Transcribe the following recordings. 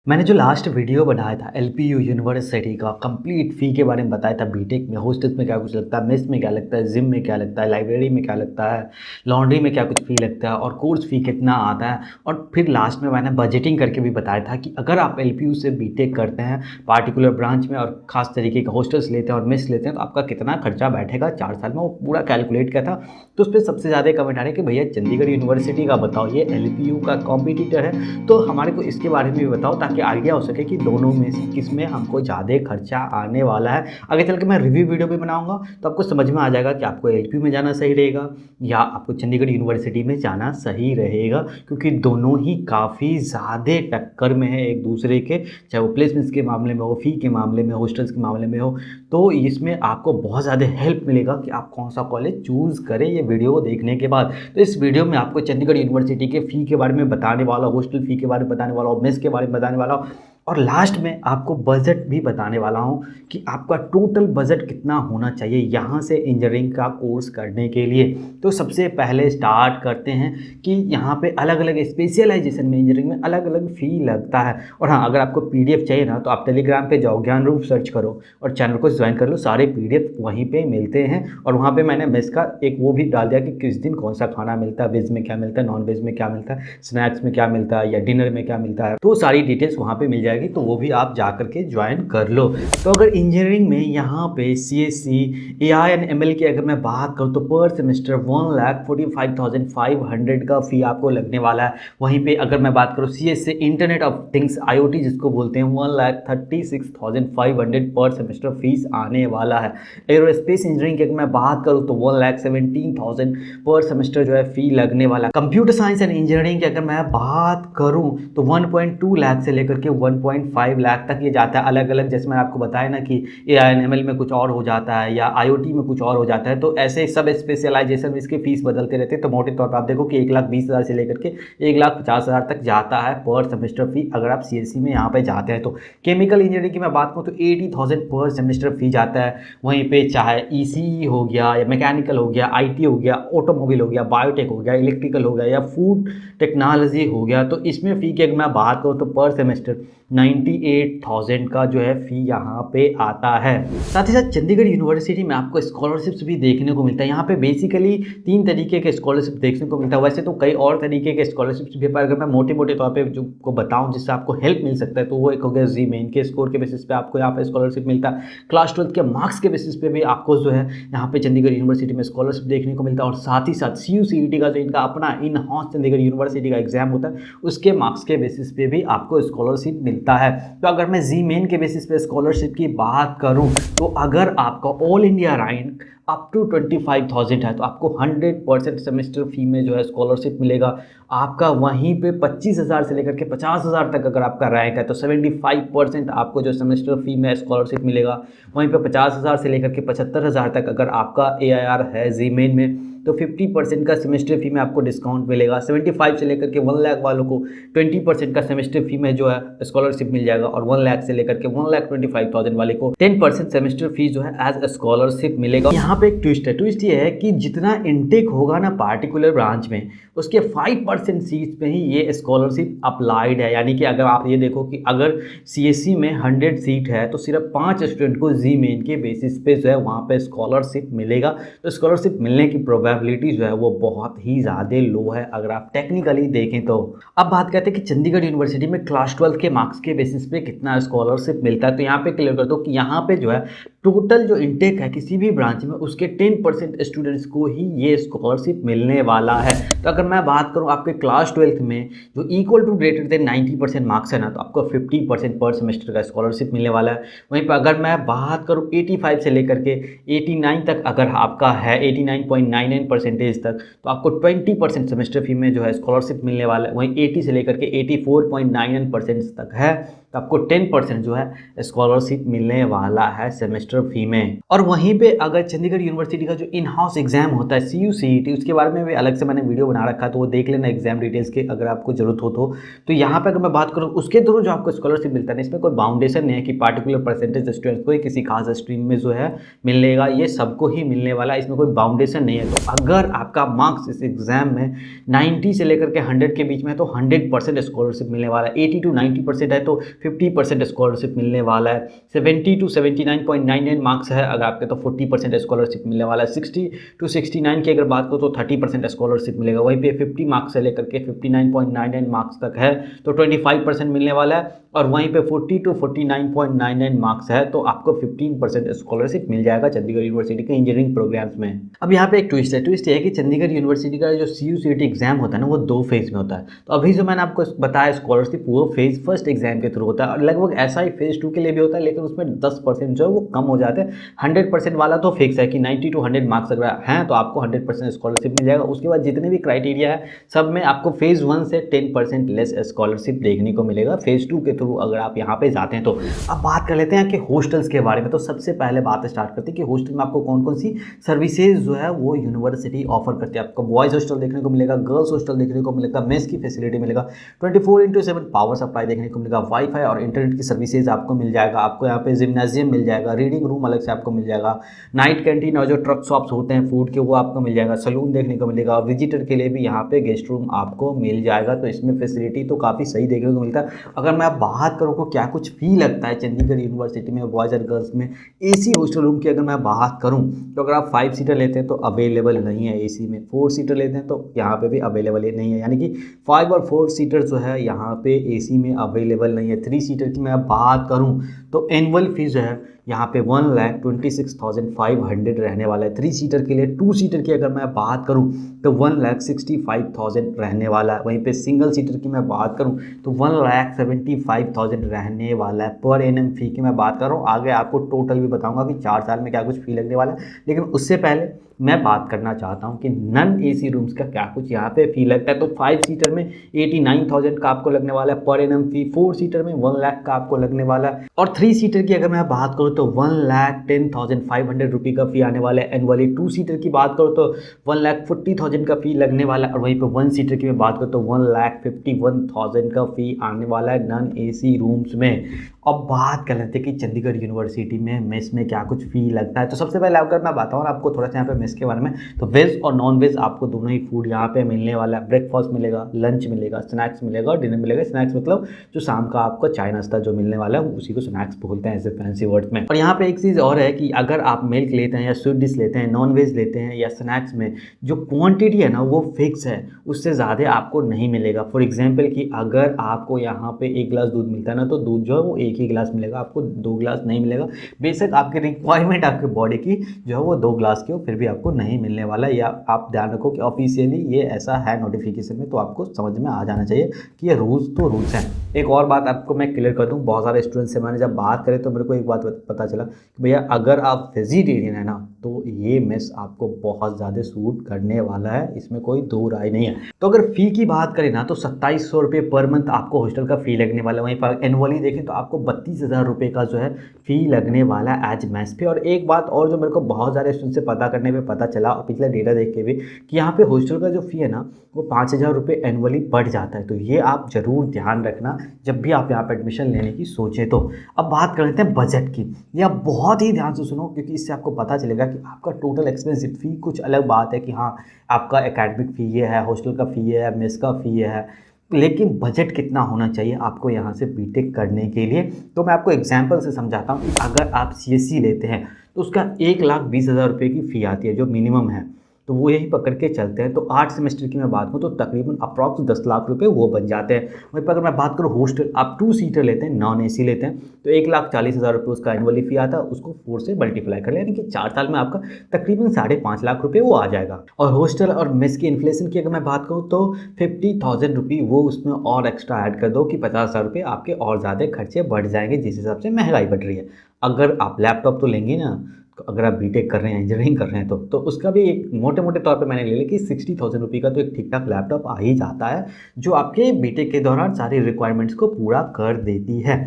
मैंने जो last video बनाया था एलपीयू यूनिवर्सिटी का कंप्लीट फ़ी के बारे में बताया था। बीटेक में हॉस्टल्स में क्या कुछ लगता है, मेस में क्या लगता है, जिम में क्या लगता है, लाइब्रेरी में क्या लगता है, लॉन्ड्री में क्या कुछ फ़ी लगता है और कोर्स फ़ी कितना आता है। और फिर लास्ट में मैंने बजटिंग करके भी बताया था कि अगर आप एलपीयू से बीटेक करते हैं पार्टिकुलर ब्रांच में और ख़ास तरीके का हॉस्टल्स लेते हैं और मेस लेते हैं तो आपका कितना खर्चा बैठेगा 4 साल में, वो पूरा कैलकुलेट किया था। तो उस पर सबसे ज़्यादा कमेंट आ रहे हैं कि भैया चंडीगढ़ यूनिवर्सिटी का बताओ, ये एलपीयू का कॉम्पिटिटर है, तो हमारे को इसके बारे में भी बताओ ताकि आइडिया हो सके कि दोनों में से किस में हमको ज़्यादा खर्चा आने वाला है। आगे चल के मैं रिव्यू वीडियो भी बनाऊंगा तो आपको समझ में आ जाएगा कि आपको एलपीयू में जाना सही रहेगा या आपको चंडीगढ़ यूनिवर्सिटी में जाना सही रहेगा, क्योंकि दोनों ही काफ़ी ज़्यादा टक्कर में है एक दूसरे के, चाहे वो प्लेसमेंट्स के मामले में हो, फ़ी के मामले में, हॉस्टल्स के मामले में हो। तो इसमें आपको बहुत ज़्यादा हेल्प मिलेगा कि आप कौन सा कॉलेज चूज़ करें ये वीडियो को देखने के बाद। तो इस वीडियो में आपको चंडीगढ़ यूनिवर्सिटी के फ़ी के बारे में बताने वाला, हॉस्टल फ़ी के बारे में बताने वाला हूँ, मेस के बारे में बताने वाला हूँ और लास्ट में आपको बजट भी बताने वाला हूँ कि आपका टोटल बजट कितना होना चाहिए यहाँ से इंजीनियरिंग का कोर्स करने के लिए। तो सबसे पहले स्टार्ट करते हैं कि यहाँ पे अलग अलग स्पेशलाइजेशन में इंजीनियरिंग में अलग अलग फ़ी लगता है। और हाँ, अगर आपको पीडीएफ चाहिए ना तो आप टेलीग्राम पे जाओ, ज्ञान रूप सर्च करो और चैनल को ज्वाइन कर लो, सारे पीडीएफ वहीं पे मिलते हैं। और वहाँ पे मैंने मेस का एक वो भी डाल दिया कि किस दिन कौन सा खाना मिलता है, वेज में क्या मिलता है, नॉन वेज में क्या मिलता है, स्नैक्स में क्या मिलता है या डिनर में क्या मिलता है, तो सारी डिटेल्स वहाँ पे मिल जाएगी, तो वो भी आप जा करके ज्वाइन कर लो। तो अगर इंजीनियरिंग में यहाँ पे सीएससी, एआई एंड एमएल की अगर मैं बात करूँ तो पर सेमेस्टर 1,45,500 का फ़ी आपको लगने वाला है। वहीं पे अगर मैं बात करूँ सीएस से इंटरनेट ऑफ थिंग्स आईओटी जिसको बोलते हैं 1,36,500 पर सेमेस्टर फीस आने वाला है। एरोस्पेस इंजीनियरिंग की अगर मैं बात करूँ तो 1,17,000 पर सेमेस्टर जो है फ़ी लगने वाला है। कंप्यूटर साइंस एंड इंजीनियरिंग की अगर मैं बात करूँ तो 1.2 लाख से लेकर के 1.5 लाख तक ये जाता है अलग अलग। जैसे मैंने आपको बताया ना कि एआईएनएमएल में कुछ और हो जाता है या आईओटी में कुछ और हो जाता है, तो ऐसे सब स्पेशलाइजेशन में इसके फीस बदलते रहते हैं। तो मोटे तौर पर आप देखो कि 1,20,000 से लेकर के 1,50,000 तक जाता है पर सेमेस्टर फी अगर आप सीएससी में यहाँ पे जाते हैं तो। केमिकल इंजीनियरिंग की मैं बात करूँ तो 80,000 पर सेमेस्टर फी जाता है। वहीं पे चाहे ईसीई हो गया या मैकेनिकल हो गया, आईटी हो गया, ऑटोमोबाइल हो गया, बायोटेक हो गया, इलेक्ट्रिकल हो गया या फूड टेक्नोलॉजी हो गया, तो इसमें फ़ी की अगर मैं बात करूँ तो पर सेमेस्टर 98,000 का जो है फ़ी यहाँ पे आता है। साथ ही साथ चंडीगढ़ यूनिवर्सिटी में आपको स्कॉलरशिप्स भी देखने को मिलता है। यहाँ पे बेसिकली 3 तरीके के स्कॉलरशिप देखने को मिलता है, वैसे तो कई और तरीके के स्कॉलरशिप्स भी, पर अगर मैं मोटे मोटे तौर पे जो को बताऊँ जिससे आपको हेल्प मिल सकता है तो वो एक हो गया जी मेन के स्कोर के बेसिस पे आपको यहाँ पे स्कॉलरशिप मिलता है। क्लास 12 के मार्क्स के बेसिस पे भी आपको जो है यहाँ पे चंडीगढ़ यूनिवर्सिटी में स्कॉलरशिप देखने को मिलता है। और साथ ही साथ CUCET का जो इनका अपना इन हाउस चंडीगढ़ यूनिवर्सिटी का एग्जाम होता है उसके मार्क्स के बेसिस पे भी आपको स्कॉलरशिप मिलता है। तो अगर मैं जी मेन के बेसिस पे स्कॉलरशिप की बात करूं तो अगर आपका all India rank up to 25,000 है तो आपको 100% सेमेस्टर फी में जो है स्कॉलरशिप मिलेगा। आपका वहीं पे 25,000 से लेकर के 50,000 तक अगर आपका रैंक है तो 75% आपको जो सेमेस्टर फी में स्कॉलरशिप मिलेगा। वहीं पे 50,000 से लेकर के 75,000 तक अगर आपका AIR है जी मेन में तो 50% का सेमेस्टर फी में आपको डिस्काउंट मिलेगा। 75 से लेकर के 1 लाख वालों को 20% का सेमेस्टर फी में जो है स्कॉलरशिप मिल जाएगा और 1 लाख से लेकर के 1,25,000 वाले को 10% सेमेस्टर फी जो है एज स्कॉलरशिप मिलेगा। यहाँ पे एक ट्विस्ट है, ट्विस्ट ये है कि जितना इनटेक होगा ना पार्टिकुलर ब्रांच में उसके 5% सीट्स पे ही ये स्कॉलरशिप अप्लाइड है। यानी कि अगर आप ये देखो कि अगर CSC में 100 सीट है तो सिर्फ 5 स्टूडेंट को जी मेन के बेसिस पे जो है वहाँ पे स्कॉलरशिप मिलेगा। तो स्कॉलरशिप मिलने की प्रोबेबिलिटी जो है वो बहुत ही ज़्यादा लो है अगर आप टेक्निकली देखें तो। अब बात करते हैं कि चंडीगढ़ यूनिवर्सिटी में क्लास 12 के मार्क्स के बेसिस पे कितना स्कॉलरशिप मिलता है। तो यहाँ पे क्लियर कर दो कि यहाँ पे जो है टोटल जो इनटेक है किसी भी ब्रांच में उसके 10% स्टूडेंट्स को ही ये स्कॉलरशिप मिलने वाला है। तो अगर मैं बात करूँ आपके क्लास 12 में जो equal to greater than 90% marks है ना तो आपको 50% पर सेमेस्टर का स्कॉलरशिप मिलने वाला है। वहीं पर अगर मैं बात करूँ 85 से लेकर के 89 तक अगर आपका है 89.99% तक तो आपको 20% सेमेस्टर फी में जो है स्कॉलरशिप मिलने वाला है। वहीं 80 से लेकर के 84.99% तक है तो आपको 10% जो है स्कॉलरशिप मिलने वाला है सेमेस्टर फी में। और वहीं पे अगर चंडीगढ़ यूनिवर्सिटी का जो इन हाउस एग्जाम होता है CUCET उसके बारे में भी अलग से मैंने वीडियो बना रखा है तो वो देख लेना एग्जाम डिटेल्स के अगर आपको जरूरत हो तो यहाँ पे अगर मैं बात करूँ उसके थ्रू जो आपको स्कॉलरशिप मिलता है इसमें कोई बाउंडेशन नहीं है कि पार्टिकुलर परसेंटेज स्टूडेंट्स को ही किसी खास स्ट्रीम में जो है मिलेगा, ये सबको ही मिलने वाला है, इसमें कोई बाउंडेशन नहीं है। तो अगर आपका मार्क्स इस एग्ज़ाम में 90 से लेकर के 100 के बीच में है तो 100% स्कॉलरशिप मिलने वाला है। 80 to 90% है तो 50% स्कॉलरशिप मिलने वाला है। 70 to 79.99 मार्क्स है अगर आपके तो 40% स्कॉलरशिप मिलने वाला है। 60 to 69 की अगर बात करो तो 30% स्कॉलरशिप मिलेगा। वहीं पे 50 मार्क्स से लेकर के 59.99 मार्क्स तक है तो 25% मिलने वाला है। और वहीं पे 40 to 49.99 मार्क्स है तो आपको 15% स्कॉलरशिप मिल जाएगा चंडीगढ़ यूनिवर्सिटी के इंजीनियरिंग प्रोग्राम्स में। अब यहाँ पे एक ट्विस्ट है। ट्विस्ट ये है कि चंडीगढ़ यूनिवर्सिटी का जो CUCET एग्जाम होता है ना वो 2 फेज़ में होता है। तो अभी जो मैंने आपको बताया स्कॉलरशिप वो फेज़ फर्स्ट एग्जाम के थ्रू होता है और लगभग ऐसा ही फेज़ 2 के लिए भी होता है, लेकिन उसमें 10% जो है वो कम हो जाते हैं। 100% वाला तो फिक्स है कि 90 to 100 मार्क्स अगर हैं तो आपको 100% स्कॉलरशिप मिल जाएगा। उसके बाद जितने भी क्राइटेरिया है सब में आपको फेज़ 1 से 10% लेस स्कॉलरशिप देखने को मिलेगा फेज़ 2 के थ्रू अगर आप यहाँ पे जाते हैं तो। अब बात कर लेते हैं कि हॉस्टल्स के बारे में। तो सबसे पहले बात स्टार्ट करते हैं कि हॉस्टल में आपको कौन कौन सी सर्विसेज जो है वो यूनिवर्सिटी ऑफर करती है। आपको बॉयज़ हॉस्टल देखने को मिलेगा, गर्ल्स हॉस्टल देखने को मिलेगा, मेस की फैसिलिटी मिलेगा, 24/7 पावर सप्लाई देखने को मिलेगा, वाईफाई और इंटरनेट की सर्विसेज आपको मिल जाएगा। आपको यहाँ पे जिम्नाजियम मिल जाएगा, रीडिंग रूम अलग से आपको मिल जाएगा, नाइट कैंटीन और जो ट्रक शॉप्स होते हैं फूड के वो आपको मिल जाएगा, सलून देखने को मिलेगा, विजिटर के लिए भी यहाँ पे गेस्ट रूम आपको मिल जाएगा। तो इसमें फैसिलिटी तो काफ़ी सही देखने को मिलता है। अगर मैं बात करूँ को क्या कुछ फी लगता है चंडीगढ़ यूनिवर्सिटी में बॉयज़ और गर्ल्स में AC हॉस्टल रूम की अगर मैं बात करूँ तो अगर आप 5 सीटर लेते हैं तो अवेलेबल नहीं है AC में, 4 सीटर लेते हैं तो यहाँ पे भी अवेलेबल नहीं है। यानी कि 5 और 4 सीटर जो है यहाँ पे AC में अवेलेबल नहीं है। 3 सीटर की मैं बात करूँ तो एनुअल फीस जो है यहाँ पे 1,26,500 रहने वाला है 3 सीटर के लिए। 2 सीटर की अगर मैं बात करूँ तो 1,65,000 रहने वाला है। वहीं पे सिंगल सीटर की मैं बात करूँ तो 1,75,000 रहने वाला है। पर एनम फ़ी की मैं बात कर रहा हूँ, आगे आपको टोटल भी बताऊँगा कि 4 साल में क्या कुछ फ़ी लगने वाला है। लेकिन उससे पहले मैं बात करना चाहता हूँ कि नॉन AC रूम्स का क्या कुछ यहाँ पे फ़ी लगता है। तो 5 सीटर में 89,000 का आपको लगने वाला है पर एनम फ़ी, 4 सीटर में 1 लाख का आपको लगने वाला है और 3 सीटर की अगर मैं बात करूँ तो 1,10,500 रुपये का फ़ी आने वाला है एनुअली। 2 सीटर की बात करूँ तो 1,40,000 का फ़ी लगने वाला है और वहीं पर 1 सीटर की मैं बात करूँ तो 1,51,000 का फ़ी आने वाला है नॉन AC रूम्स में। अब बात कर लेते हैं कि चंडीगढ़ यूनिवर्सिटी में मेस में क्या कुछ फ़ी लगता है। तो सबसे पहले अगर मैं बताऊँ आपको थोड़ा सा यहाँ पे मेस के बारे में, तो वेज और नॉन वेज आपको दोनों ही फूड यहाँ पे मिलने वाला है। ब्रेकफास्ट मिलेगा, लंच मिलेगा, स्नैक्स मिलेगा और डिनर मिलेगा। स्नैक्स मतलब जो शाम का आपको चाय नाश्ता जो मिलने वाला है उसी को स्नैक्स बोलते हैं ऐसे फैंसी वर्ड में। और यहाँ पे एक चीज़ और है कि अगर आप मिल्क लेते हैं या स्वीट डिश लेते हैं, नॉन वेज लेते हैं या स्नैक्स में जो क्वान्टिटी है ना वो फिक्स है, उससे ज़्यादा आपको नहीं मिलेगा। फॉर एग्जाम्पल कि अगर आपको यहाँ पे 1 गिलास दूध मिलता है ना तो दूध जो है वो 1 ही गिलास मिलेगा, आपको 2 गिलास नहीं मिलेगा। बेशक आपकी रिक्वायरमेंट आपके बॉडी की जो है वो 2 गिलास की हो फिर भी आपको नहीं मिलने वाला। या आप ध्यान रखो कि ऑफिशियली ये ऐसा है नोटिफिकेशन में, तो आपको समझ में आ जाना चाहिए कि ये रूल्स तो रूल्स हैं। एक और बात आपको मैं क्लियर कर दूं, बहुत सारे स्टूडेंट्स से मैंने जब बात करें तो मेरे को एक बात पता चला कि भैया अगर आप वेजिटेरियन है ना तो ये मेस आपको बहुत ज़्यादा सूट करने वाला है, इसमें कोई दो राय नहीं है। तो अगर फ़ी की बात करें ना तो 2700 रुपये पर मंथ आपको हॉस्टल का फ़ी लगने वाला है। वहीं पर एनुअली देखें तो आपको 32,000 रुपये का जो है फ़ी लगने वाला है एज मेस पे। और एक बात और जो मेरे को बहुत सारे स्टूडेंट से पता करने पे पता चला और पिछला डेटा देख के भी कि यहाँ पे हॉस्टल का जो फ़ी है ना वो 5,000 रुपये एनुअली बढ़ जाता है। तो ये आप ज़रूर ध्यान रखना जब भी आप यहाँ पर एडमिशन लेने की सोचें। तो अब बात कर लेते हैं बजट की। ये आप बहुत ही ध्यान से सुनो क्योंकि इससे आपको पता चलेगा कि आपका टोटल एक्सपेंसिव फ़ी कुछ अलग बात है कि हाँ आपका एकेडमिक फ़ी ये है, हॉस्टल का फ़ी ये है, मेस का फ़ी ये है, लेकिन बजट कितना होना चाहिए आपको यहाँ से बीटेक करने के लिए। तो मैं आपको एग्जांपल से समझाता हूँ कि अगर आप CSC लेते हैं तो उसका 1,20,000 रुपये की फ़ी आती है जो मिनिमम है। तो वो यही पकड़ के चलते हैं। तो 8 सेमेस्टर की मैं बात करूँ तो तकरीबन अप्रॉक्स 10 लाख रुपए वो बन जाते हैं। वहीं पर अगर मैं बात करूँ हॉस्टल, आप 2 सीटर लेते हैं, नॉन AC लेते हैं तो 1,40,000 रुपये उसका एनुअली फ़ी आता है। उसको 4 से मल्टीप्लाई कर लें यानी कि 4 साल में आपका तकरीबन 5.5 लाख रुपये वो आ जाएगा। और हॉस्टल और मेस की इन्फ्लेशन की अगर मैं बात करूँ तो 50,000 रुपये वो उसमें और एक्स्ट्रा ऐड कर दो कि 50,000 रुपये आपके और ज़्यादा खर्चे बढ़ जाएंगे जिस हिसाब से महंगाई बढ़ रही है। अगर आप लैपटॉप तो लेंगे ना, अगर आप बीटेक कर रहे हैं, इंजीनियरिंग कर रहे हैं तो उसका भी एक मोटे मोटे तौर पे मैंने ले लिया कि 60,000 रुपये का तो एक ठीक ठाक लैपटॉप आ ही जाता है जो आपके बीटेक के दौरान सारी रिक्वायरमेंट्स को पूरा कर देती है।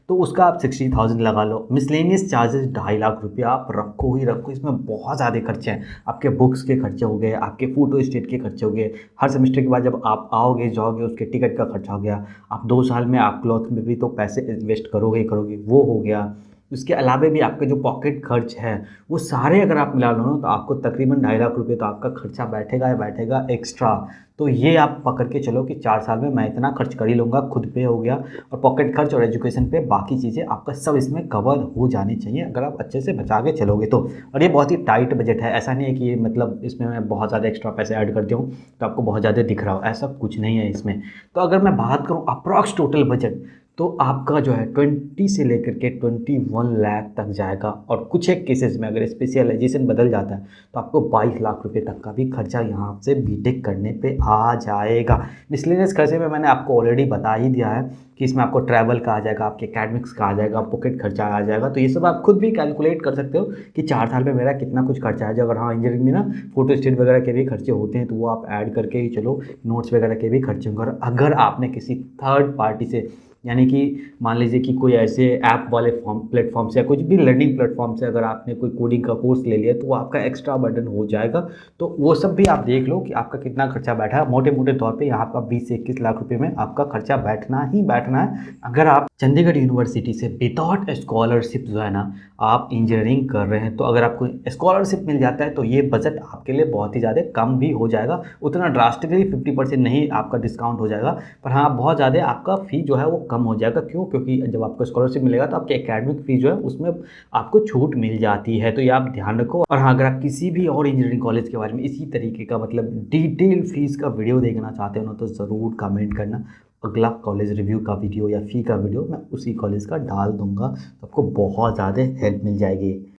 तो उसका आप 60,000 लगा लो। मिसलेनियस चार्जेस 2.5 लाख रुपये आप रखो ही रखो, इसमें बहुत ज़्यादा खर्चे हैं। आपके बुक्स के खर्चे हो गए, आपके फोटो स्टेट के खर्चे हो गए, हर सेमेस्टर के बाद जब आप आओगे जाओगे उसके टिकट का खर्चा हो गया, आप 2 साल में आप क्लॉथ में भी तो पैसे इन्वेस्ट करोगे ही करोगे, वो हो गया। उसके अलावा भी आपके जो पॉकेट खर्च है वो सारे अगर आप मिला लो ना तो आपको तकरीबन 2.5 लाख रुपए तो आपका खर्चा बैठेगा या बैठेगा एक्स्ट्रा। तो ये आप पकड़ के चलो कि 4 साल में मैं इतना खर्च कर ही लूँगा, खुद पे हो गया और पॉकेट खर्च और एजुकेशन पे बाकी चीज़ें आपका सब इसमें कवर हो जानी चाहिए अगर आप अच्छे से बचा के चलोगे तो। और ये बहुत ही टाइट बजट है, ऐसा नहीं है कि ये मतलब इसमें मैं बहुत ज़्यादा एक्स्ट्रा पैसे ऐड कर दूँ तो आपको बहुत ज़्यादा दिख रहा हो, ऐसा कुछ नहीं है इसमें। तो अगर मैं बात करूँ अप्रॉक्स टोटल बजट तो आपका जो है 20 से लेकर के 21 लाख तक जाएगा और कुछ एक केसेस में अगर स्पेशलाइजेशन बदल जाता है तो आपको 22 लाख रुपए तक का भी खर्चा यहाँ से बीटेक करने पे आ जाएगा। मिसलेनियस खर्चे में मैंने आपको ऑलरेडी बता ही दिया है कि इसमें आपको ट्रैवल का आ जाएगा, आपके एकेडमिक्स का आ जाएगा, पॉकेट खर्चा आ जाएगा। तो ये सब आप खुद भी कैलकुलेट कर सकते हो कि 4 साल में मेरा कितना कुछ खर्चा है। अगर हाँ इंजीनियरिंग में ना फोटो स्टेट वगैरह के भी खर्चे होते हैं तो वो आप ऐड करके ही चलो, नोट्स वगैरह के भी खर्चे होंगे। और अगर आपने किसी थर्ड पार्टी से यानी कि मान लीजिए कि कोई ऐसे ऐप वाले प्लेटफॉर्म से या कुछ भी लर्निंग प्लेटफॉर्म से अगर आपने कोई कोडिंग का कोर्स ले लिया तो वो आपका एक्स्ट्रा बर्डन हो जाएगा। तो वो सब भी आप देख लो कि आपका कितना खर्चा बैठा है। मोटे मोटे तौर पे यहाँ आपका 20 से 21 लाख रुपए में आपका खर्चा बैठना ही बैठना है अगर आप चंडीगढ़ यूनिवर्सिटी से विदाउट स्कॉलरशिप जो है ना आप इंजीनियरिंग कर रहे हैं। तो अगर आपको स्कॉलरशिप मिल जाता है तो ये बजट आपके लिए बहुत ही ज़्यादा कम भी हो जाएगा, उतना ड्रास्टिकली 50% नहीं आपका डिस्काउंट हो जाएगा, पर हाँ बहुत ज़्यादा आपका फ़ी जो है वो कम हो जाएगा। क्यों? क्योंकि जब आपको स्कॉलरशिप मिलेगा तो आपके एकेडमिक फ़ी जो है उसमें आपको छूट मिल जाती है। तो ये आप ध्यान रखो। और हाँ अगर आप किसी भी और इंजीनियरिंग कॉलेज के बारे में इसी तरीके का मतलब डिटेल फीस का वीडियो देखना चाहते हो ना तो ज़रूर कमेंट करना। अगला कॉलेज रिव्यू का वीडियो या फ़ी का वीडियो मैं उसी कॉलेज का डाल दूंगा, तो आपको बहुत ज़्यादा हेल्प मिल जाएगी।